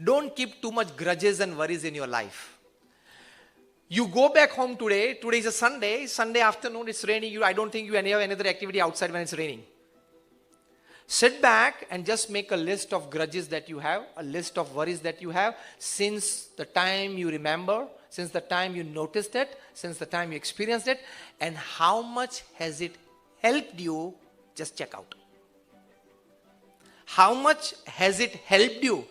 Don't keep too much grudges and worries in your life. You go back home today. Today is a Sunday. Sunday afternoon, it's raining. I don't think you have any other activity outside when it's raining. Sit back and just make a list of grudges that you have, a list of worries that you have since the time you remember, since the time you noticed it, since the time you experienced it, and how much has it helped you. Just check out. How much has it helped you?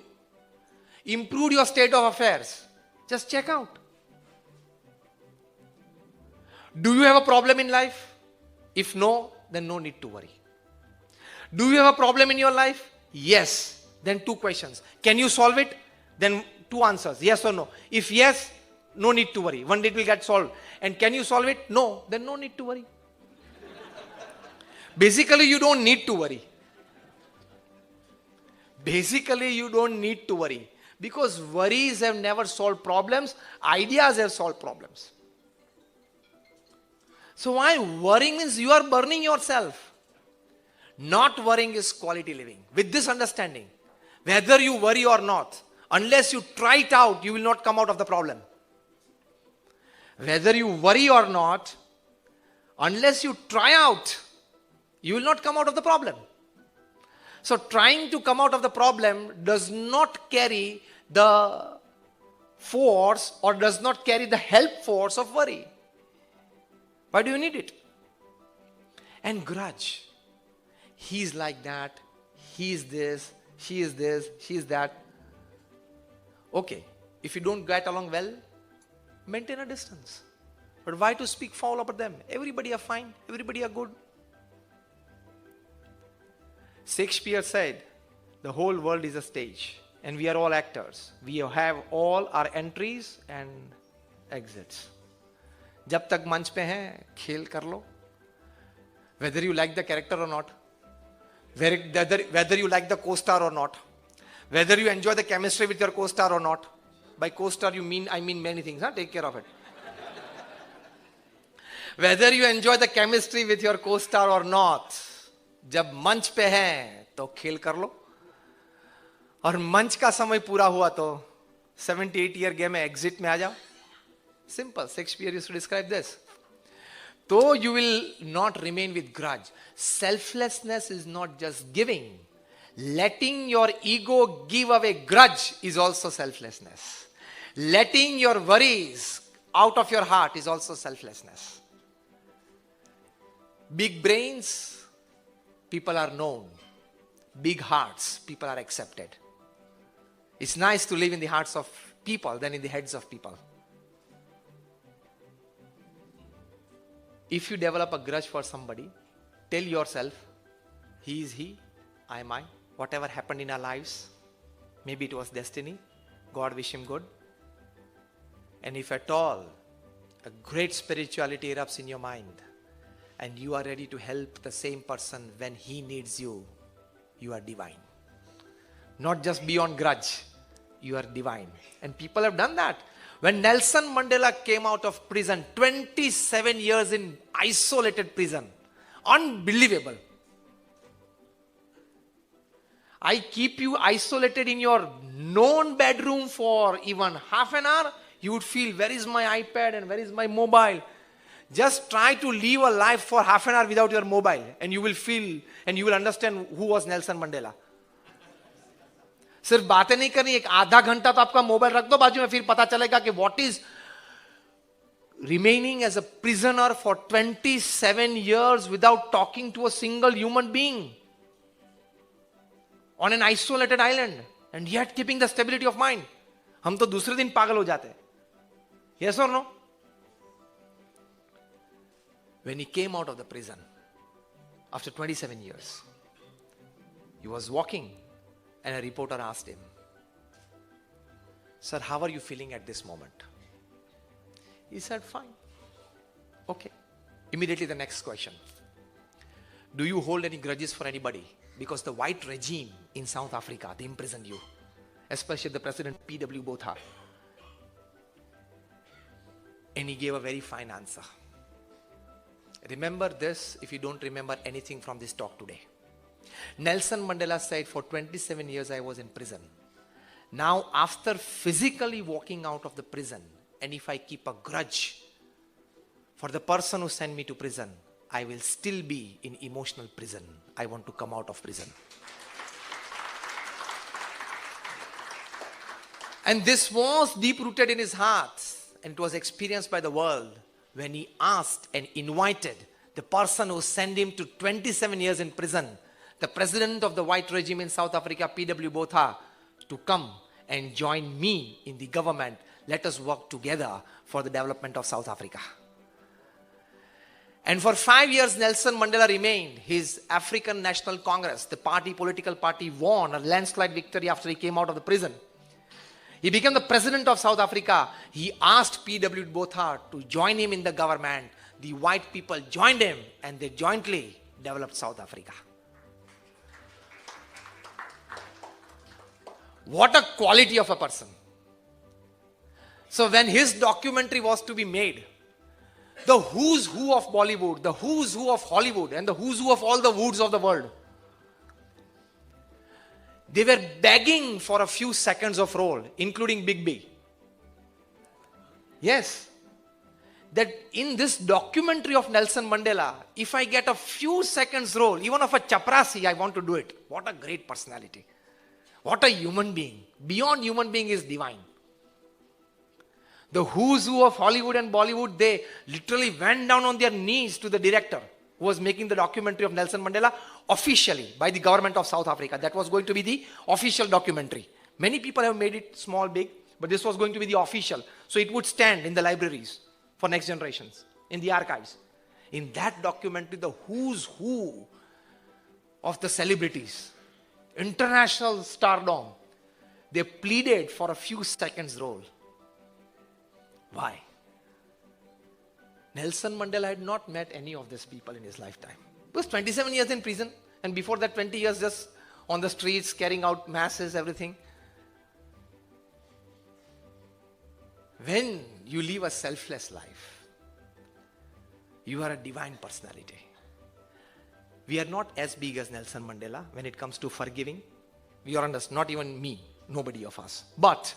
Improved your state of affairs? Just check out. Do you have a problem in life? If no, then no need to worry. Do you have a problem in your life? Yes. Then 2 questions. Can you solve it? Then 2 answers. Yes or no. If yes, no need to worry. One day it will get solved. And can you solve it? No. Then no need to worry. Basically, you don't need to worry. Basically, you don't need to worry. Because worries have never solved problems. Ideas have solved problems. So why worrying means you are burning yourself. Not worrying is quality living. With this understanding, whether you worry or not, unless you try it out, you will not come out of the problem. Whether you worry or not, unless you try out, you will not come out of the problem. So trying to come out of the problem does not carry the force or does not carry the help force of worry. Why do you need it? And grudge. He's like that. He is this. She is this. She is that. Okay. If you don't get along well, maintain a distance. But why to speak foul about them? Everybody are fine. Everybody are good. Shakespeare said, the whole world is a stage and we are all actors. We have all our entries and exits. जब तक मंच पे हैं, खेल कर लो. Whether you like the character or not. Whether you like the co-star or not. Whether you enjoy the chemistry with your co-star or not. By co-star I mean many things. Take care of it. Whether you enjoy the chemistry with your co-star or not. जब मंच पे हैं तो खेल कर लो. और मंच का समय पूरा हुआ तो 78 year game में exit में आ जाओ. Simple. Shakespeare used to describe this. Though you will not remain with grudge. Selflessness is not just giving. Letting your ego give away grudge is also selflessness. Letting your worries out of your heart is also selflessness. Big brains, people are known. Big hearts, people are accepted. It's nice to live in the hearts of people than in the heads of people. If you develop a grudge for somebody, tell yourself, he is he, I am I. Whatever happened in our lives, maybe it was destiny. God wish him good. And if at all, a great spirituality erupts in your mind, and you are ready to help the same person when he needs you, you are divine. Not just beyond grudge, you are divine. And people have done that. When Nelson Mandela came out of prison, 27 years in isolated prison. Unbelievable. I keep you isolated in your known bedroom for even half an hour, you would feel, where is my iPad and where is my mobile? Just try to live a life for half an hour without your mobile and you will feel and you will understand who was Nelson Mandela. सिर्फ बातें नहीं करनी, एक आधा घंटा तो आपका mobile रख दो बाजू में, फिर पता चलेगा कि what is remaining as a prisoner for 27 years without talking to a single human being on an isolated island and yet keeping the stability of mind. हम तो दूसरे दिन पागल हो जाते. Yes or no? When he came out of the prison after 27 years, he was walking and a reporter asked him, "Sir, how are you feeling at this moment?" He said, "Fine." Okay. Immediately the next question. Do you hold any grudges for anybody? Because the white regime in South Africa, they imprisoned you. Especially the President P.W. Botha. And he gave a very fine answer. Remember this if you don't remember anything from this talk today. Nelson Mandela said, for 27 years I was in prison. Now, after physically walking out of the prison, and if I keep a grudge for the person who sent me to prison, I will still be in emotional prison. I want to come out of prison. And this was deep rooted in his heart, and it was experienced by the world when he asked and invited the person who sent him to 27 years in prison, the president of the white regime in South Africa, P.W. Botha, to come and join me in the government. Let us work together for the development of South Africa. And for 5 years, Nelson Mandela remained. His African National Congress, the political party, won a landslide victory after he came out of the prison. He became the president of South Africa. He asked P.W. Botha to join him in the government. The white people joined him, and they jointly developed South Africa. What a quality of a person. So when his documentary was to be made, the who's who of Bollywood, the who's who of Hollywood, and the who's who of all the woods of the world, they were begging for a few seconds of role, including Big B. Yes. That in this documentary of Nelson Mandela, if I get a few seconds role, even of a chaprasi, I want to do it. What a great personality. What a human being. Beyond human being is divine. The who's who of Hollywood and Bollywood, they literally went down on their knees to the director who was making the documentary of Nelson Mandela officially by the government of South Africa. That was going to be the official documentary. Many people have made it small, big, but this was going to be the official. So it would stand in the libraries for next generations, in the archives. In that documentary, the who's who of the celebrities, international stardom, they pleaded for a few seconds role. Why? Nelson Mandela had not met any of these people in his lifetime. He was 27 years in prison, and before that 20 years just on the streets, carrying out masses, everything. When you live a selfless life, you are a divine personality. We are not as big as Nelson Mandela when it comes to forgiving. We are not even me, nobody of us. But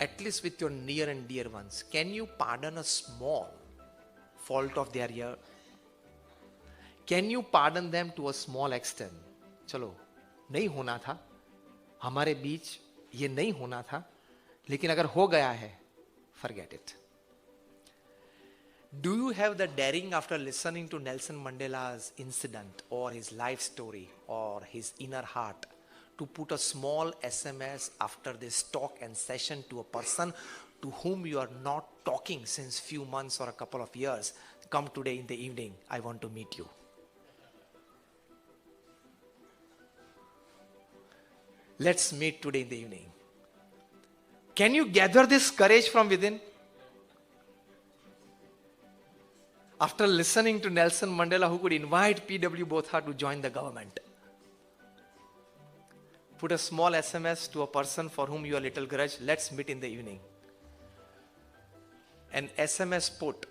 at least with your near and dear ones, can you pardon a small fault of their year? Can you pardon them to a small extent? चलो, नहीं होना था, हमारे बीच ये नहीं होना था, लेकिन अगर हो गया है, forget it. Do you have the daring, after listening to Nelson Mandela's incident or his life story or his inner heart, to put a small SMS after this talk and session to a person to whom you are not talking since few months or a couple of years? Come today in the evening, I want to meet you. Let's meet today in the evening. Can you gather this courage from within? After listening to Nelson Mandela, who could invite P.W. Botha to join the government, put a small SMS to a person for whom you are little grudge, let's meet in the evening. An SMS put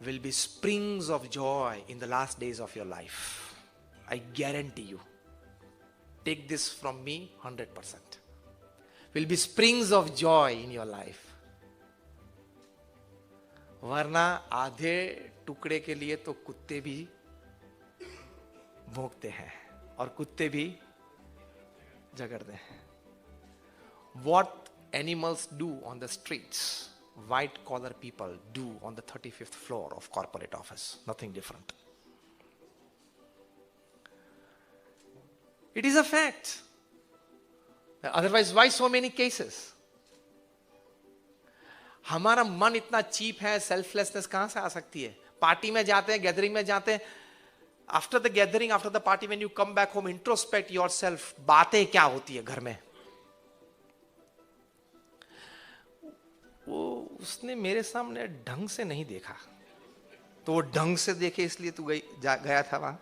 will be springs of joy in the last days of your life. I guarantee you. Take this from me 100%. Will be springs of joy in your life. वरना आधे टुकड़े के लिए तो कुत्ते भी भौंकते हैं और कुत्ते भी झगड़ते हैं. What animals do on the streets, white collar people do on the 35th floor of corporate office. Nothing different. It is a fact. Otherwise, why so many cases? हमारा मन इतना चीप है, सेल्फलेसनेस कहां से आ सकती है? पार्टी में जाते हैं, गैदरिंग में जाते हैं, after the gathering, after the party, when you come back home, introspect yourself, बातें क्या होती है घर में? वो उसने मेरे सामने ढंग से नहीं देखा, तो वो ढंग से देखे इसलिए तू गया था वहां.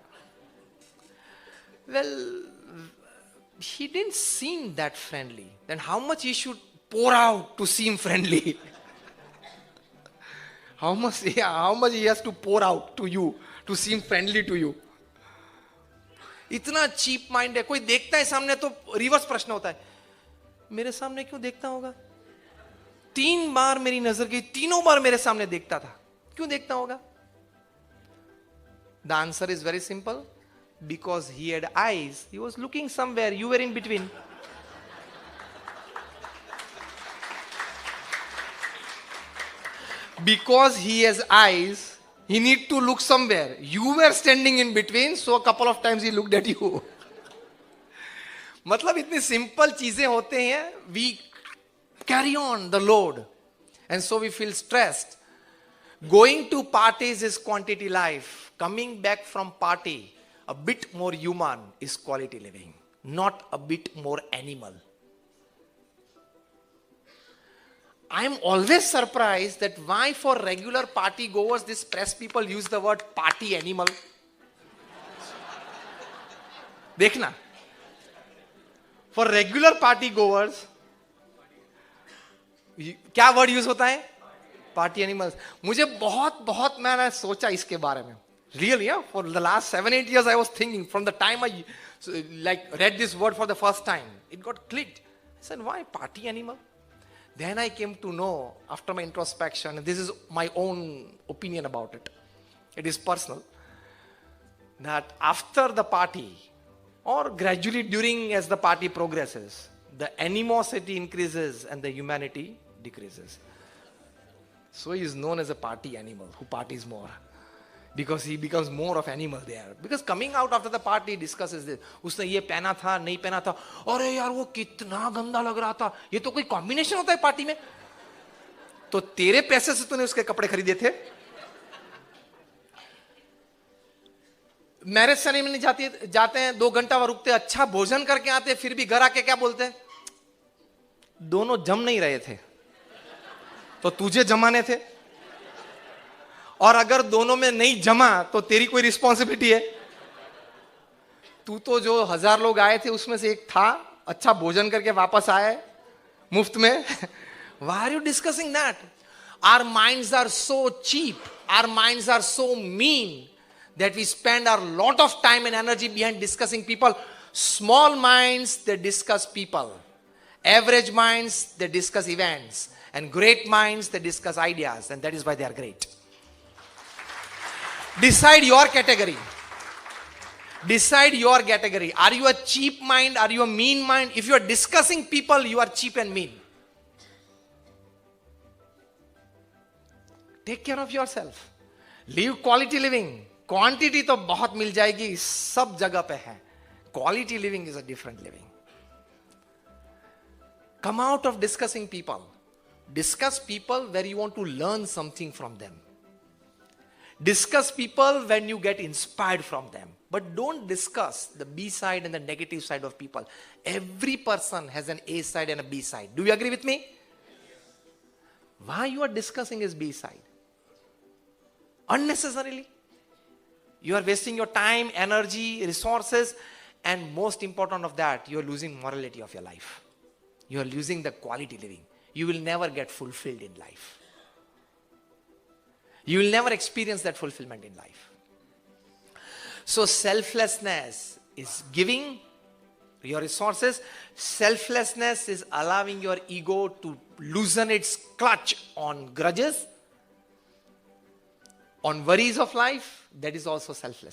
Well, he didn't seem that friendly. Then how much he should pour out to seem friendly? How much he has to pour out to you to seem friendly to you? इतना चीप माइंड है. कोई देखता है सामने तो reverse प्रश्न होता है, मेरे सामने क्यों देखता होगा? 3 बार मेरी नजर गई, तीनों बार मेरे सामने देखता था, क्यों देखता होगा? The answer is very simple. Because he had eyes, he was looking somewhere, you were in between. Because he has eyes, he need to look somewhere. You were standing in between, so a couple of times he looked at you. मतलब इतनी simple चीजें होते हैं, we carry on the load, and so we feel stressed. Going to parties is quantity life. Coming back from party, a bit more human, is quality living, not a bit more animal. I am always surprised that why for regular party goers, these press people use the word party animal. देखना, for regular party goers, क्या word use होता है? Party animals. मुझे बहुत मैंने सोचा इसके बारे में. Really, yeah? For the last 7-8 years I was thinking, from the time I read this word for the first time, it got clicked. I said, why party animal? Then I came to know, after my introspection, and this is my own opinion about it, it is personal, that after the party, or gradually during as the party progresses, the animosity increases and the humanity decreases. So he is known as a party animal who parties more, because he becomes more of animal there. Because coming out after the party, he discusses this. उसने ये पहना था, नहीं पहना था, अरे यार वो कितना गंदा लग रहा था, ये तो कोई कॉम्बिनेशन होता है पार्टी में, तो तेरे पैसे से तूने उसके कपड़े खरीदे थे. मैरिज सेरेमनी जाते हैं, 2 घंटा वहां रुकते, अच्छा भोजन करके आते, फिर भी घर आके क्या बोलते हैं? दोनों जम नहीं रहे थे, तो तुझे जमाने थे, और अगर दोनों में नहीं जमा तो तेरी कोई रिस्पॉन्सिबिलिटी है? तू तो जो 1000 लोग आए थे उसमें से एक था, अच्छा भोजन करके वापस आए मुफ्त में. Why are you discussing that? Our minds are so cheap, our minds are so mean, that we spend a lot of time and energy behind discussing people. Small minds, they discuss people. Average minds, they discuss events. And great minds, they discuss ideas, and that is why they are great. Decide your category. Decide your category. Are you a cheap mind? Are you a mean mind? If you are discussing people, you are cheap and mean. Take care of yourself. Live quality living. Quantity तो बहुत मिल जाएगी, सब जगह पे है. Quality living is a different living. Come out of discussing people. Discuss people where you want to learn something from them. Discuss people when you get inspired from them. But don't discuss the B side and the negative side of people. Every person has an A side and a B side. Do you agree with me? Why you are discussing his B side? Unnecessarily. You are wasting your time, energy, resources, and most important of that, you are losing morality of your life. You are losing the quality living. You will never get fulfilled in life. You will never experience that fulfillment in life. So selflessness is giving your resources. Selflessness is allowing your ego to loosen its clutch on grudges, on worries of life. That is also selfless.